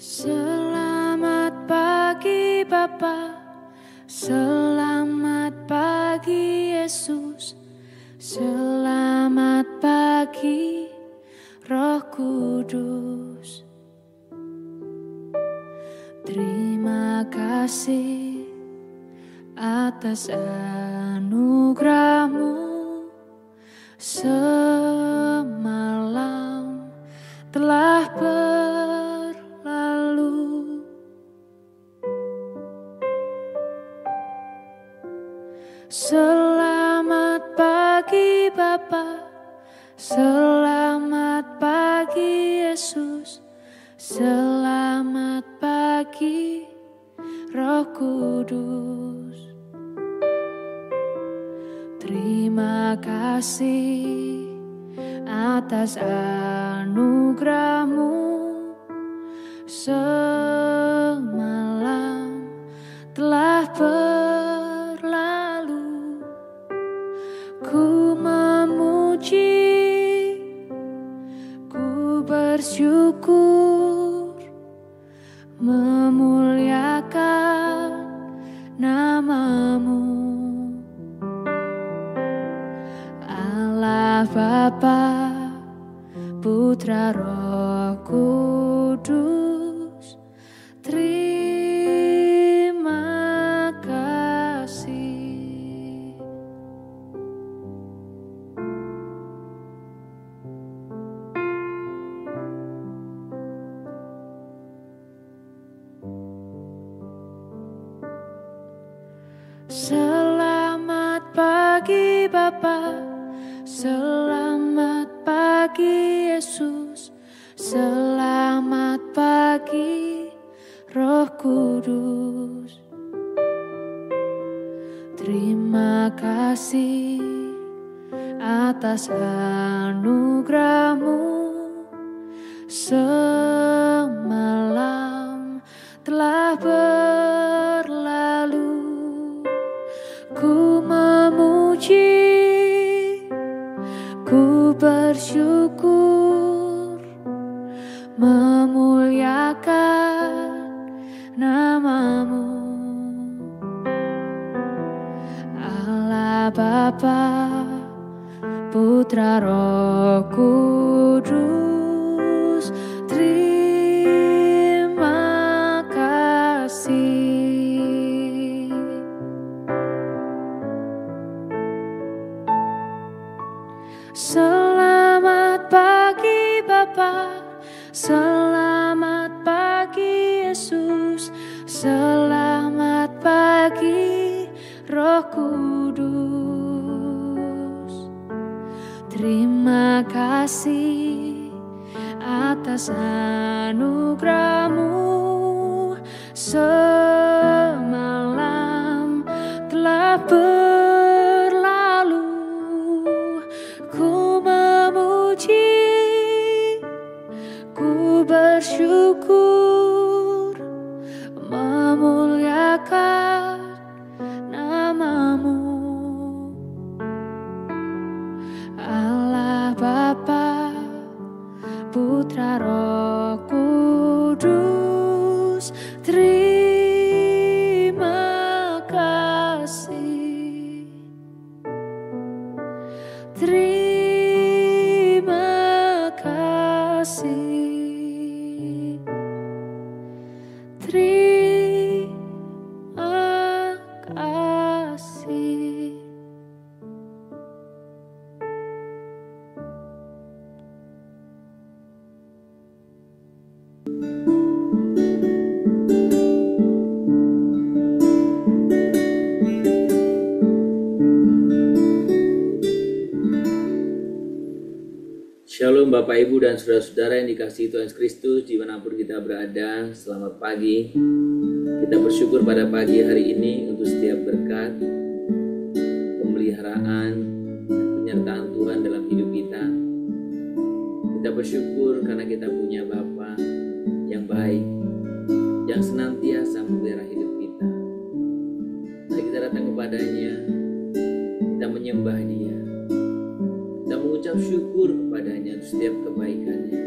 Selamat pagi Bapa, selamat pagi Yesus, selamat pagi Roh Kudus. Terima kasih atas anugerah-Mu, semalam telah berlalu. Selamat pagi Bapa, selamat pagi Yesus, selamat pagi Roh Kudus. Terima kasih atas anugerah-Mu, semalam telah berlalu. Ku memuji, ku bersyukur, memuliakan nama-Mu. Allah Bapa, Putra Roh Kudus, terima kasih. Selamat pagi Bapa, selamat pagi Yesus, selamat pagi Roh Kudus. Terima kasih atas anugerah-Mu, semalam telah berlalu. Ku memuji, ku bersyukur, memuliakan nama-Mu. Allah Bapa, Putra Roh Kudus, terima kasih. Selamat pagi Bapa, selamat pagi Yesus, selamat pagi Roh Kudus. Terima kasih atas anugerah-Mu, semalam telah berlalu. Ku memuji, ku bersyukur, memuliakan nama-Mu. Allah Bapa, Putra Roh Kudus, terima kasih. Terima kasih. Terima kasih. Shalom Bapak Ibu dan Saudara-saudara yang dikasihi Tuhan Yesus Kristus dimanapun kita berada. Selamat pagi. Kita bersyukur pada pagi hari ini untuk setiap berkat, pemeliharaan, dan penyertaan Tuhan dalam hidup kita. Kita bersyukur karena kita punya Bapa yang baik, yang senantiasa memelihara hidup kita. Mari kita datang kepadanya, kita menyembah Dia, kita mengucap syukur kepadanya untuk setiap kebaikannya.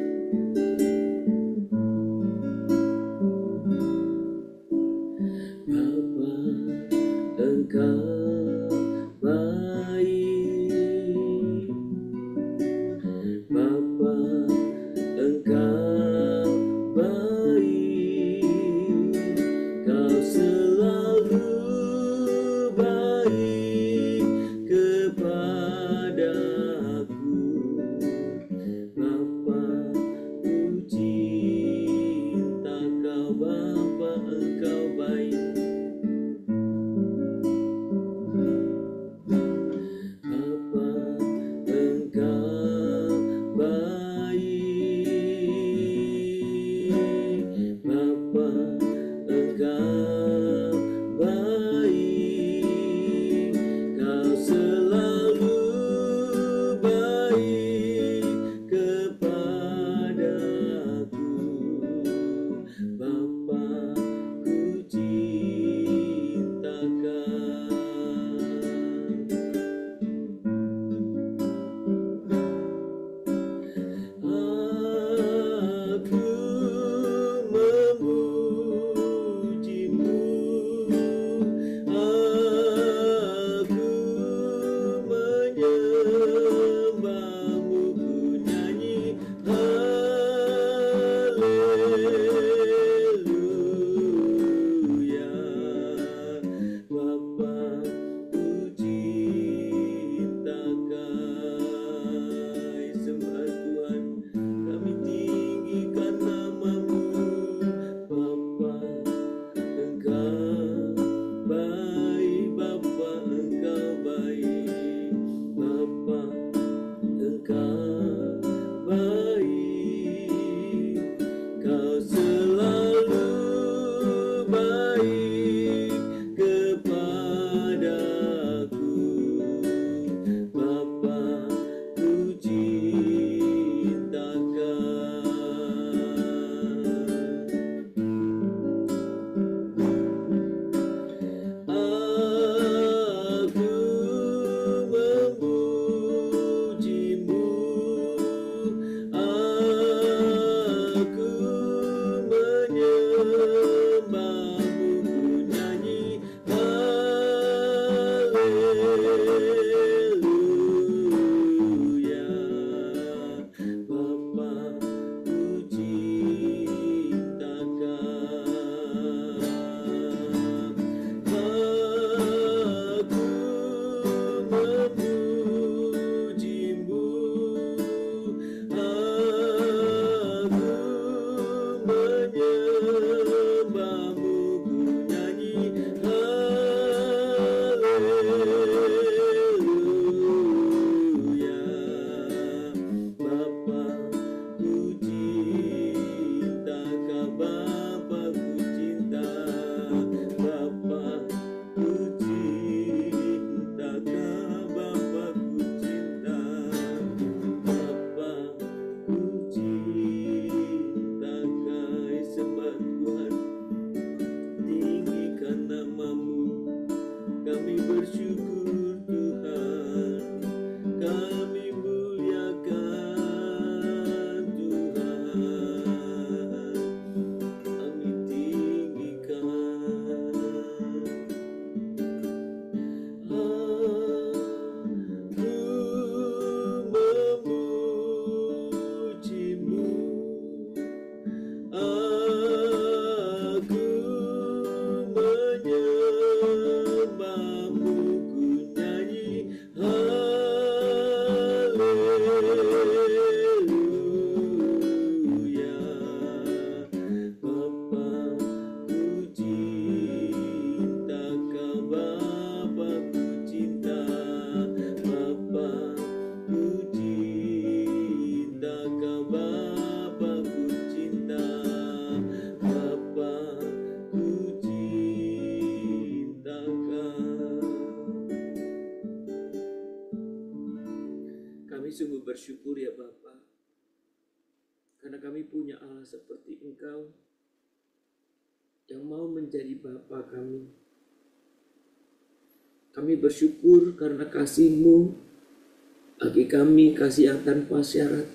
karena kami punya Allah seperti Engkau yang mau menjadi Bapa kami. Kami bersyukur karena kasih-Mu bagi kami, kasih yang tanpa syarat.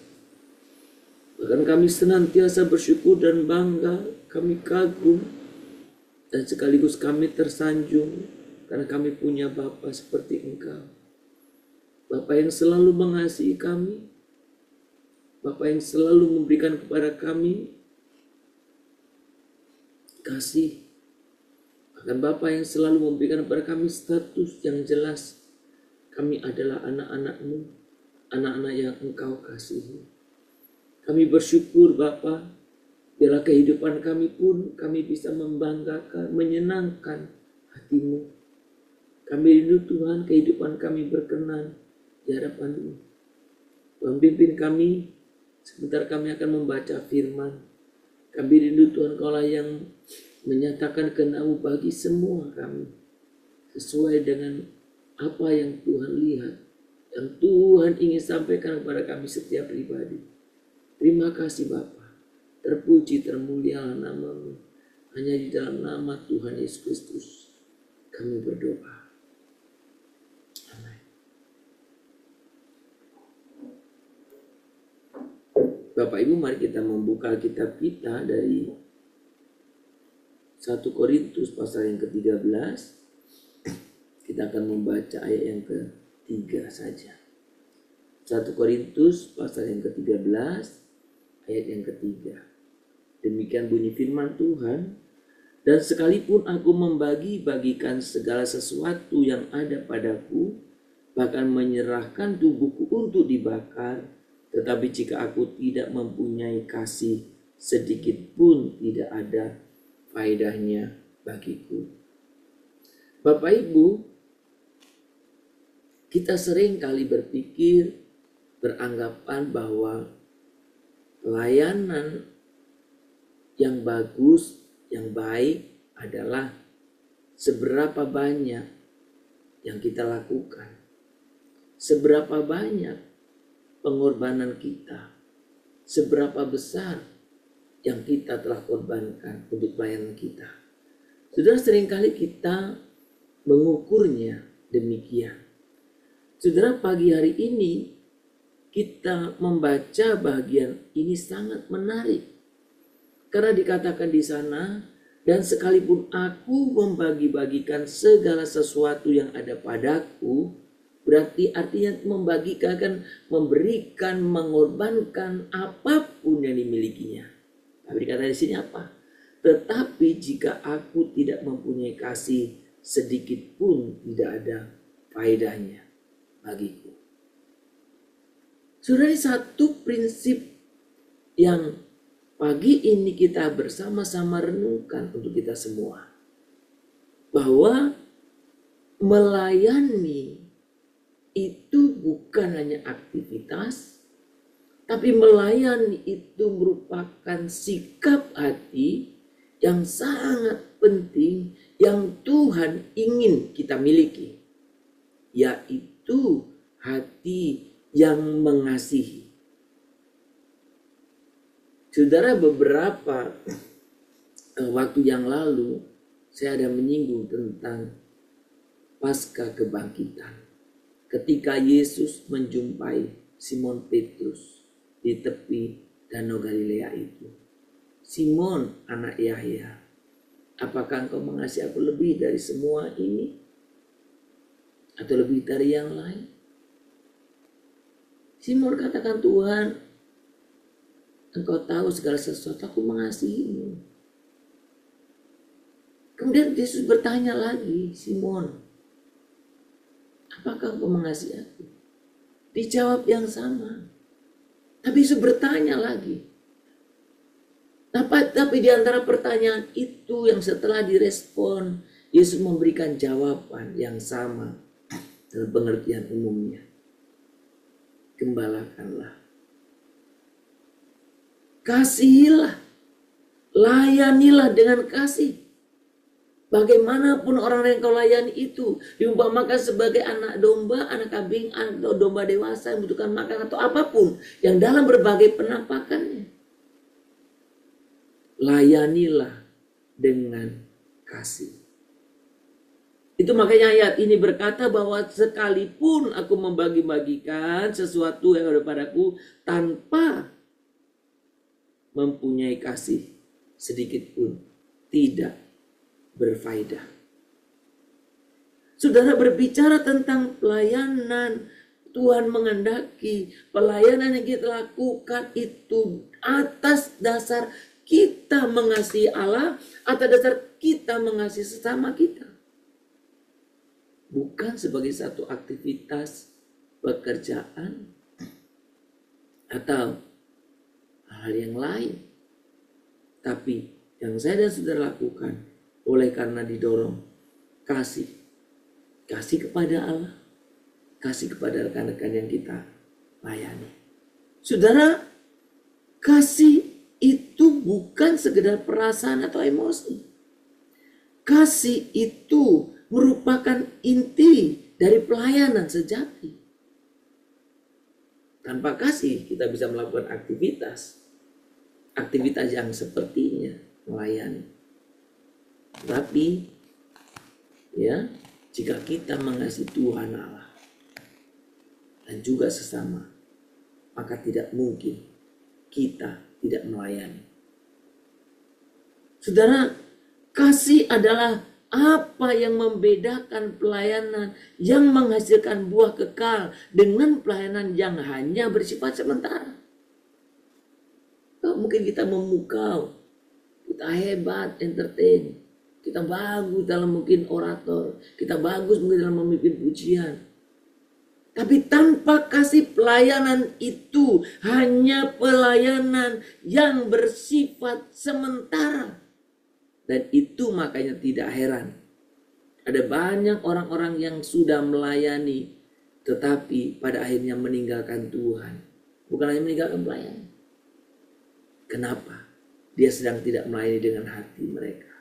Bahkan kami senantiasa bersyukur dan bangga, kami kagum, dan sekaligus kami tersanjung karena kami punya Bapa seperti Engkau. Bapa yang selalu mengasihi kami, Bapa yang selalu memberikan kepada kami kasih. Bahkan Bapa yang selalu memberikan kepada kami status yang jelas. Kami adalah anak-anak-Mu, anak-anak yang Engkau kasihi. Kami bersyukur Bapa, biarlah kehidupan kami pun kami bisa membanggakan, menyenangkan hati-Mu. Kami rindu Tuhan, kehidupan kami berkenan di hadapan-Mu. Tuhan pimpin kami, sebentar kami akan membaca firman. Kami rindu Tuhan, Kaulah yang menyatakan kehendak-Mu bagi semua kami, sesuai dengan apa yang Tuhan lihat, yang Tuhan ingin sampaikan kepada kami setiap pribadi. Terima kasih Bapa, terpuji termulialah nama-Mu. Hanya di dalam nama Tuhan Yesus Kristus kami berdoa. Amin. Bapak Ibu, mari kita membuka kitab kita dari 1 Korintus pasal yang ke-13. Kita akan membaca ayat yang ke-3 saja. 1 Korintus pasal yang ke-13 ayat yang ke-3. Demikian bunyi firman Tuhan. Dan sekalipun aku membagi-bagikan segala sesuatu yang ada padaku, bahkan menyerahkan tubuhku untuk dibakar, tetapi jika aku tidak mempunyai kasih, sedikit pun tidak ada faedahnya bagiku. Bapak Ibu, kita sering kali berpikir, beranggapan bahwa pelayanan yang bagus, yang baik adalah seberapa banyak yang kita lakukan, seberapa banyak pengorbanan kita, seberapa besar yang kita telah korbankan untuk pelayanan kita. Saudara, seringkali kita mengukurnya demikian. Saudara, pagi hari ini kita membaca bagian ini sangat menarik. Karena dikatakan di sana, dan sekalipun aku membagi-bagikan segala sesuatu yang ada padaku, berarti artinya membagikan, memberikan, mengorbankan apapun yang dimilikinya. Tapi dikatakan di sini apa? Tetapi jika aku tidak mempunyai kasih, sedikit pun tidak ada faedahnya bagiku. Saudara, satu prinsip yang pagi ini kita bersama-sama renungkan untuk kita semua. Bahwa melayani itu bukan hanya aktivitas, tapi melayani itu merupakan sikap hati yang sangat penting yang Tuhan ingin kita miliki, yaitu hati yang mengasihi. Saudara, beberapa waktu yang lalu saya ada menyinggung tentang pasca kebangkitan. Ketika Yesus menjumpai Simon Petrus di tepi Danau Galilea itu. Simon, anak Yahya, apakah engkau mengasihi aku lebih dari semua ini? Atau lebih dari yang lain? Simon katakan, Tuhan, Engkau tahu segala sesuatu, aku mengasihimu. Kemudian Yesus bertanya lagi, Simon, apakah engkau mengasihi aku? Dijawab yang sama. Tapi Yesus bertanya lagi. Tapi di antara pertanyaan itu yang setelah direspon, Yesus memberikan jawaban yang sama dalam pengertian umumnya. Gembalakanlah. Kasihilah. Layanilah dengan kasih. Bagaimanapun orang yang kau layani itu diumpamakan sebagai anak domba, anak kambing, atau domba dewasa yang membutuhkan makan atau apapun yang dalam berbagai penampakannya. layanilah dengan kasih. Itu makanya ayat ini berkata bahwa sekalipun aku membagi-bagikan sesuatu yang ada padaku tanpa mempunyai kasih sedikit pun tidak berfaedah. Saudara, berbicara tentang pelayanan, Tuhan menghendaki pelayanan yang kita lakukan itu atas dasar kita mengasihi Allah, atas dasar kita mengasihi sesama kita. Bukan sebagai satu aktivitas pekerjaan atau hal yang lain. Tapi yang saya dan saudara lakukan oleh karena didorong kasih. Kasih kepada Allah, kasih kepada rekan-rekan yang kita layani. Saudara, kasih itu bukan sekedar perasaan atau emosi. Kasih itu merupakan inti dari pelayanan sejati. Tanpa kasih kita bisa melakukan aktivitas yang sepertinya melayani. Tapi ya, jika kita mengasihi Tuhan Allah dan juga sesama, maka tidak mungkin kita tidak melayani. Saudara, kasih adalah apa yang membedakan pelayanan yang menghasilkan buah kekal dengan pelayanan yang hanya bersifat sementara. Mungkin kita memukau, kita hebat, entertain, kita bagus dalam mungkin orator, kita bagus mungkin dalam memimpin pujian. Tapi tanpa kasih, pelayanan itu hanya pelayanan yang bersifat sementara. Dan itu makanya tidak heran ada banyak orang-orang yang sudah melayani tetapi pada akhirnya meninggalkan Tuhan. Bukan hanya meninggalkan pelayanan. Kenapa? Dia sedang tidak melayani dengan hati mereka.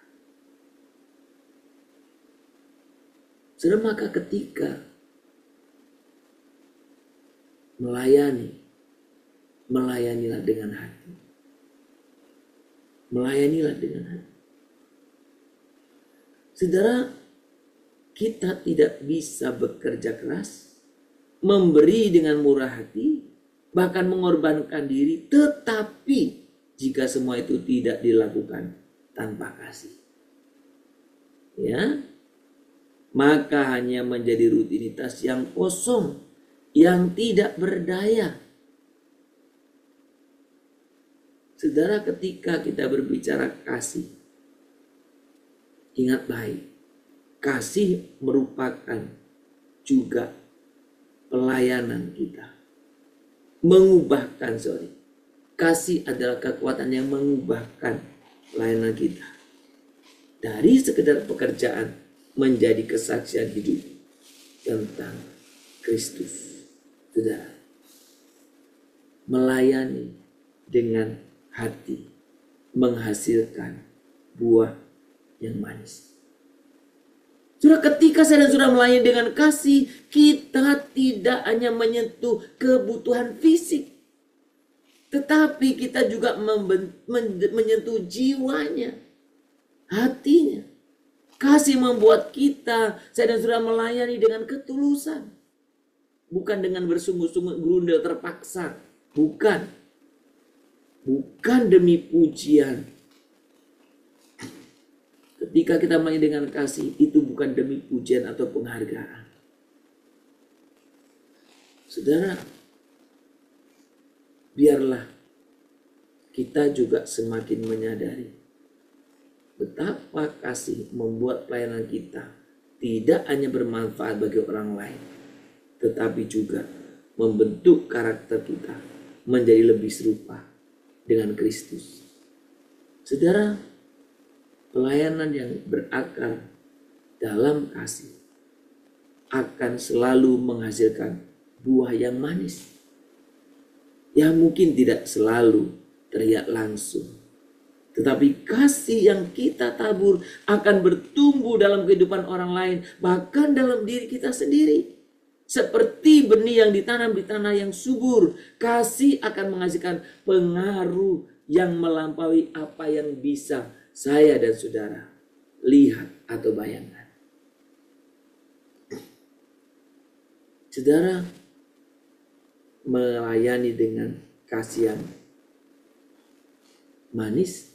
Saudara, maka ketika melayanilah dengan hati. Melayanilah dengan hati. Saudara, kita tidak bisa bekerja keras, memberi dengan murah hati, bahkan mengorbankan diri, tetapi jika semua itu tidak dilakukan tanpa kasih, ya, maka hanya menjadi rutinitas yang kosong, yang tidak berdaya. Saudara, ketika kita berbicara kasih, ingat baik, kasih merupakan juga pelayanan kita. Kasih adalah kekuatan yang mengubahkan pelayanan kita. Dari sekedar pekerjaan menjadi kesaksian hidup tentang Kristus. Saudara, melayani dengan hati menghasilkan buah yang manis. Sudah, ketika saya dan saudara melayani dengan kasih, kita tidak hanya menyentuh kebutuhan fisik, tetapi kita juga menyentuh jiwanya, hatinya. Kasih membuat kita, saya dan saudara, melayani dengan ketulusan, bukan dengan bersungguh-sungguh gerundel terpaksa, bukan demi pujian. Ketika kita melayani dengan kasih, itu bukan demi pujian atau penghargaan. Saudara, biarlah kita juga semakin menyadari betapa kasih membuat pelayanan kita tidak hanya bermanfaat bagi orang lain, tetapi juga membentuk karakter kita menjadi lebih serupa dengan Kristus. Saudara, pelayanan yang berakar dalam kasih akan selalu menghasilkan buah yang manis, yang mungkin tidak selalu terlihat langsung, tetapi kasih yang kita tabur akan bertumbuh dalam kehidupan orang lain, bahkan dalam diri kita sendiri. Seperti benih yang ditanam di tanah yang subur, kasih akan menghasilkan pengaruh yang melampaui apa yang bisa saya dan saudara lihat atau bayangkan. Saudara melayani dengan kasih yang manis,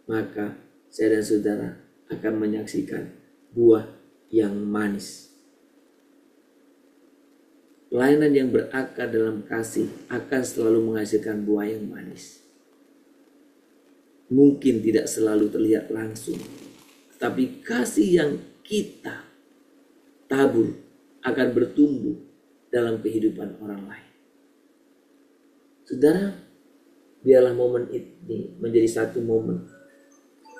maka saya dan saudara akan menyaksikan buah yang manis. Pelayanan yang berakar dalam kasih akan selalu menghasilkan buah yang manis. Mungkin tidak selalu terlihat langsung, tapi kasih yang kita tabur akan bertumbuh dalam kehidupan orang lain. Saudara, biarlah momen ini menjadi satu momen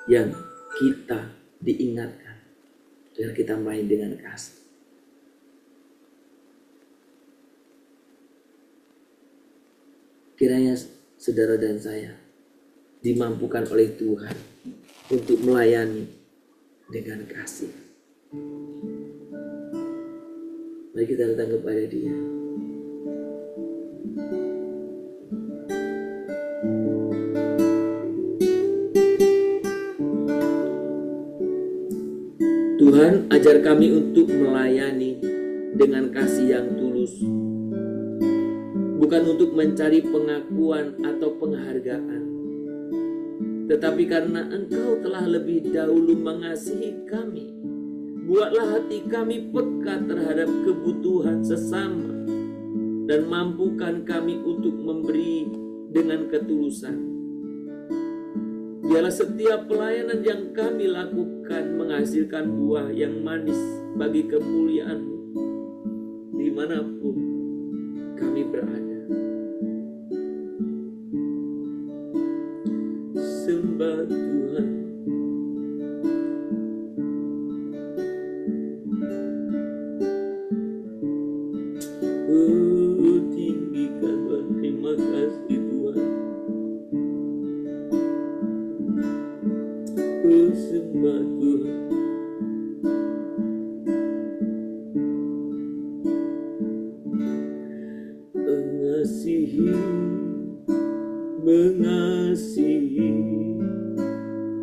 yang kita diingatkan agar kita main dengan kasih. Kiranya saudara dan saya dimampukan oleh Tuhan untuk melayani dengan kasih. Mari kita datang kepada Dia. Tuhan, ajar kami untuk melayani dengan kasih yang tulus, bukan untuk mencari pengakuan atau penghargaan, tetapi karena Engkau telah lebih dahulu mengasihi kami. Buatlah hati kami peka terhadap kebutuhan sesama dan mampukan kami untuk memberi dengan ketulusan. Biarlah setiap pelayanan yang kami lakukan menghasilkan buah yang manis bagi kemuliaan-Mu dimanapun kami berada. Sembah Tuhan. Tinggikan Tuhan, terima kasih Tuhan. Sembah Tuhan. Mengasihi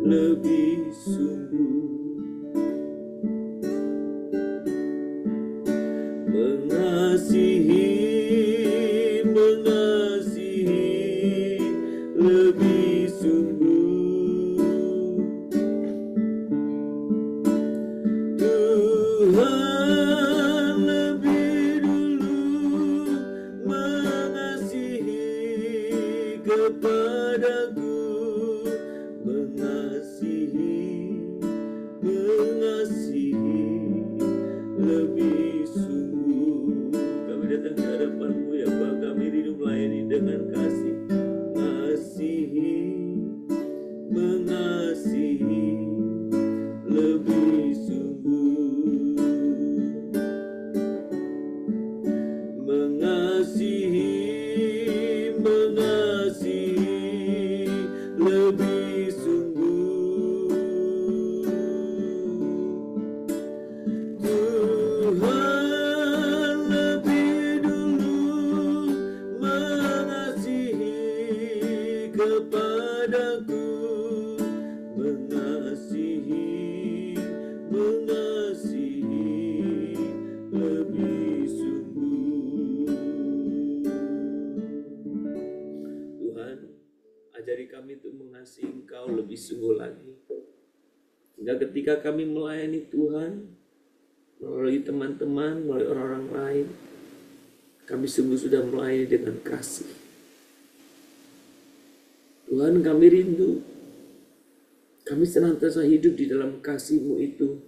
lebih sungguh, mengasihi lebih sungguh. Tuhan lebih dulu mengasihi kepadaku, mengasihi lebih sungguh. Kami datang ke hadapan-Mu ya Bapa, kami rindu melayani dengan kasih. Mengasihi lebih sungguh, mengasihi lebih sungguh. Tuhan lebih dulu mengasihi kepadaku, mengasihi lebih sungguh. Tuhan, ajari kami untuk mengasihi Engkau lebih sungguh lagi, sehingga ketika kami melayani Tuhan melalui teman-teman, melalui orang-orang lain, kami sungguh sudah melayani dengan kasih. Tuhan, kami rindu kami senantiasa hidup di dalam kasih-Mu itu,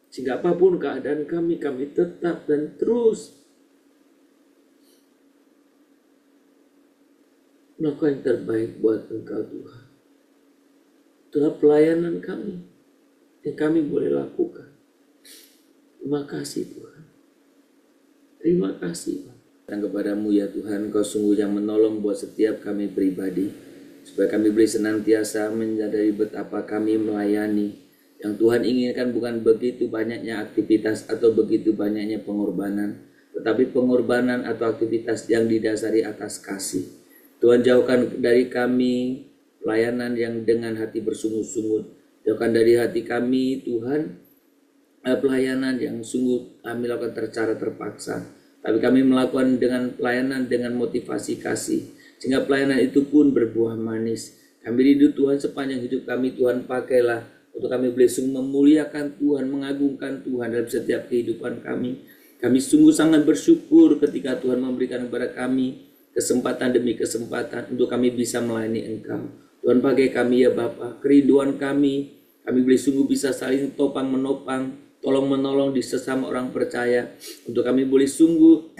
sehingga apapun keadaan kami tetap dan terus melakukan yang terbaik buat Engkau Tuhan. Itulah pelayanan kami yang kami boleh lakukan. Terima kasih Tuhan. Terima kasih Tuhan. Kepadamu ya Tuhan, Engkau sungguh yang menolong buat setiap kami pribadi, supaya kami boleh senantiasa menyadari betapa kami melayani. Yang Tuhan inginkan bukan begitu banyaknya aktivitas atau begitu banyaknya pengorbanan, tetapi pengorbanan atau aktivitas yang didasari atas kasih. Tuhan, jauhkan dari kami pelayanan yang dengan hati bersungut-sungut. Jauhkan dari hati kami Tuhan pelayanan yang sungguh kami lakukan secara terpaksa. Tapi kami melakukan dengan pelayanan dengan motivasi kasih, sehingga pelayanan itu pun berbuah manis. Kami rindu Tuhan sepanjang hidup kami, Tuhan pakailah untuk kami boleh sungguh memuliakan Tuhan, mengagungkan Tuhan dalam setiap kehidupan kami. Kami sungguh sangat bersyukur ketika Tuhan memberikan kepada kami kesempatan demi kesempatan untuk kami bisa melayani Engkau. Tuhan, pakai kami ya Bapa, kerinduan kami boleh sungguh bisa saling topang menopang, tolong menolong di sesama orang percaya, untuk kami boleh sungguh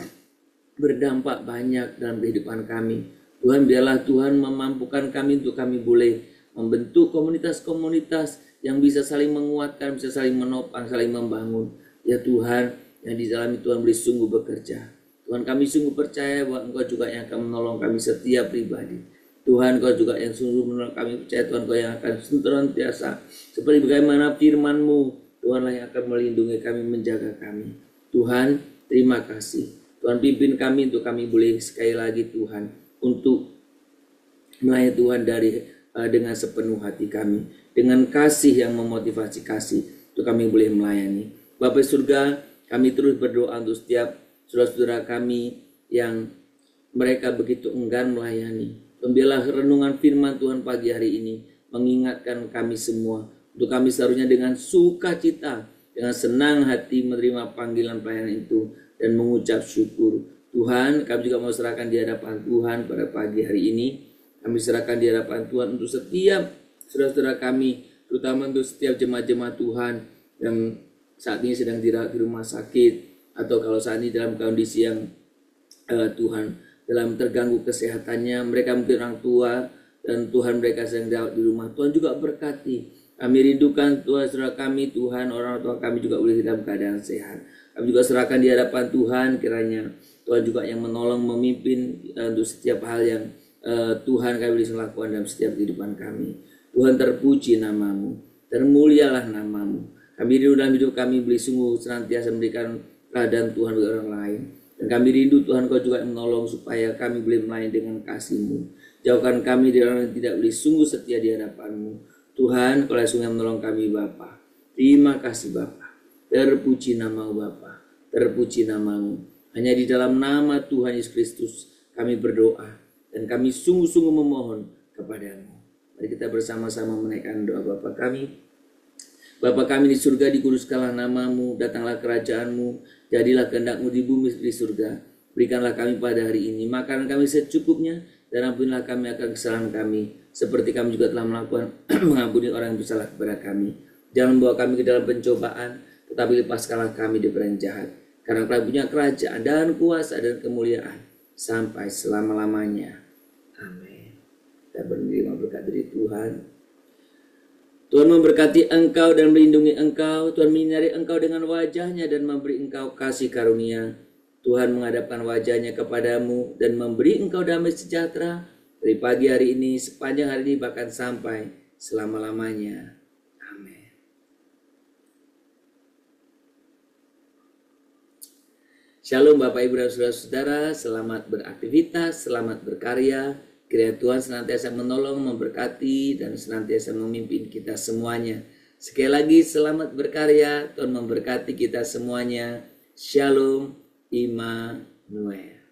berdampak banyak dalam kehidupan kami. Tuhan, biarlah Tuhan memampukan kami untuk kami boleh membentuk komunitas-komunitas yang bisa saling menguatkan, bisa saling menopang, saling membangun. Ya Tuhan, yang di dalam Tuhan boleh sungguh bekerja. Tuhan, kami sungguh percaya bahwa Engkau juga yang akan menolong kami setiap pribadi. Tuhan, Engkau juga yang sungguh menolong kami, percaya Tuhan Engkau yang akan senantiasa seperti bagaimana firman-Mu, Tuhanlah yang akan melindungi kami, menjaga kami. Tuhan, terima kasih. Tuhan, pimpin kami untuk kami boleh sekali lagi Tuhan untuk melayani Tuhan dengan sepenuh hati kami, dengan kasih yang memotivasi kasih, untuk kami boleh melayani. Bapa surga, kami terus berdoa untuk setiap saudara-saudara kami yang mereka begitu enggan melayani. Biarlah renungan firman Tuhan pagi hari ini mengingatkan kami semua, untuk kami seharusnya dengan sukacita, dengan senang hati menerima panggilan pelayanan itu dan mengucap syukur. Tuhan, kami juga mau serahkan di hadapan Tuhan pada pagi hari ini. Kami serahkan di hadapan Tuhan untuk setiap saudara-saudara kami, terutama untuk setiap jemaat-jemaat Tuhan yang saat ini sedang dirawat di rumah sakit, atau kalau saat ini dalam kondisi yang Tuhan dalam terganggu kesehatannya, mereka mungkin orang tua dan Tuhan mereka sedang dirawat di rumah. Tuhan juga berkati. Kami rindukan Tuhan saudara kami, Tuhan orang tua kami juga boleh dalam keadaan sehat. Kami juga serahkan di hadapan Tuhan, kiranya Tuhan juga yang menolong memimpin untuk setiap hal yang Tuhan kami boleh lakukan dalam setiap kehidupan kami. Tuhan, terpuji namamu, termulialah namamu. Kami rindu dalam hidup kami boleh sungguh senantiasa memberikan keadaan Tuhan bagi orang lain. Dan kami rindu Tuhan Kau juga menolong supaya kami boleh melayani dengan kasih-Mu. Jauhkan kami dari orang yang tidak boleh sungguh setia di hadapan-Mu. Tuhan, Kau sungguh menolong kami Bapa. Terima kasih Bapa. Terpuji nama-Mu Bapa. Terpuji nama-Mu. Hanya di dalam nama Tuhan Yesus Kristus kami berdoa. Dan kami sungguh-sungguh memohon kepada-Mu. Mari kita bersama-sama menaikkan doa Bapa kami. Bapa kami di surga, dikuduskanlah nama-Mu, datanglah kerajaan-Mu, jadilah kehendak-Mu di bumi seperti di surga. Berikanlah kami pada hari ini makanan kami secukupnya, dan ampunilah kami akan kesalahan kami, seperti kami juga telah melakukan mengampuni orang yang bersalah kepada kami. Jangan bawa kami ke dalam pencobaan, tetapi lepaskanlah kami dari yang jahat. Karena Kau punya kerajaan dan kuasa dan kemuliaan sampai selama-lamanya. Amin. Kita menerima berkat dari Tuhan. Tuhan memberkati engkau dan melindungi engkau. Tuhan menyinari engkau dengan wajahnya dan memberi engkau kasih karunia. Tuhan menghadapkan wajahnya kepadamu dan memberi engkau damai sejahtera dari pagi hari ini, sepanjang hari ini, bahkan sampai selama-lamanya. Amin. Shalom Bapak Ibu dan Saudara-saudara, selamat beraktivitas, selamat berkarya. Kiranya Tuhan senantiasa menolong, memberkati, dan senantiasa memimpin kita semuanya. Sekali lagi selamat berkarya, Tuhan memberkati kita semuanya. Shalom Immanuel.